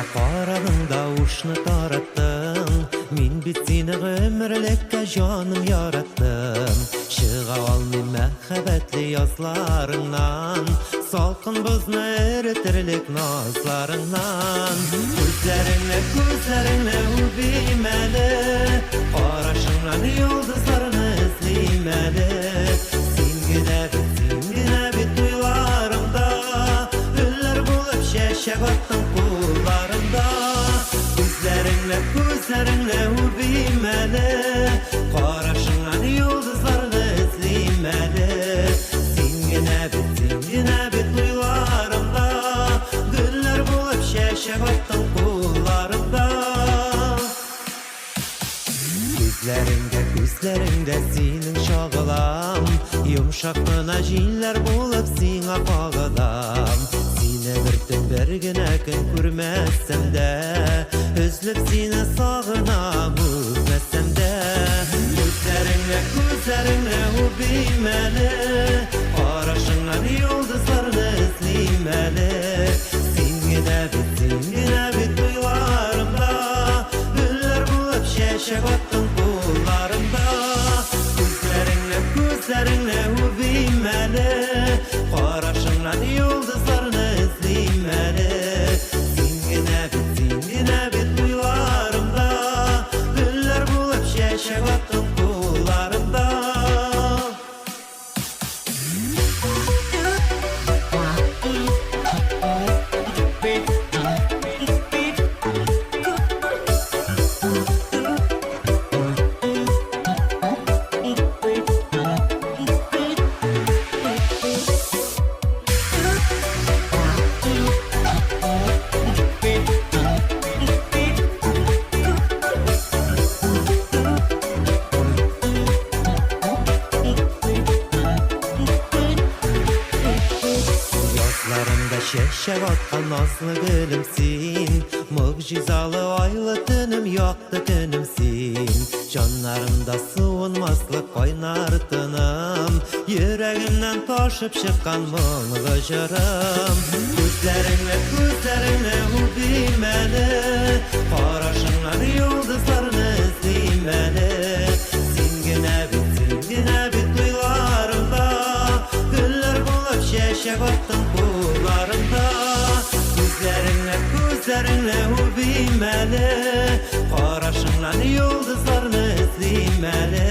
Bana qaradında uşnu tarattın, min bit seni ömürlükke canım yarattım. Çığa almayım məhəbbətli yazlarından, salqın buznu eritirlik nazlarından. Gözlerinle ubimeli, qaraşınlan yıldızlarını izlemeli. Singine bit duylarımda, üller bulup şeşek attın kullarımda. Gözlerinle ubimeli, qaraşınlan yıldızlarını izlemeli. Singine bit duylarımda, güller bulup şeşek attın kullarımda. Gözlerinde senin şağılam, yumuşak mınaciller bulup sina bağılam. Seni bir güne gün görmezsem de, özlüp seni sağınam öpmezsem de. Gözlerinle ubimeli, qaraşınlan yıldızlarını izlemeli. Singine bit duylarımda, güller bulup şeşek attın kullarımda. Gözlerinle ubimeli, qaraşınlan yıldızlarını izlemeli. Singine bit duylarımda, güller bulup şeşek attın kullarımda. Şeşek atkan nazlı gülümsin, mucizalı aylı dünüm yoktu günümsin. Canlarımda sığınmazlık kaynardınım, yüreğimden taşıp çıkan muğlu jırım. Gözlerinle ubimeli, qaraşınlan yıldızlarını izlemeli. Singine bit duylarımda, güller bulup şeşek attın kullarımda. Gözlerinle ubimeli, qaraşınlan yıldızlarını izlemeli.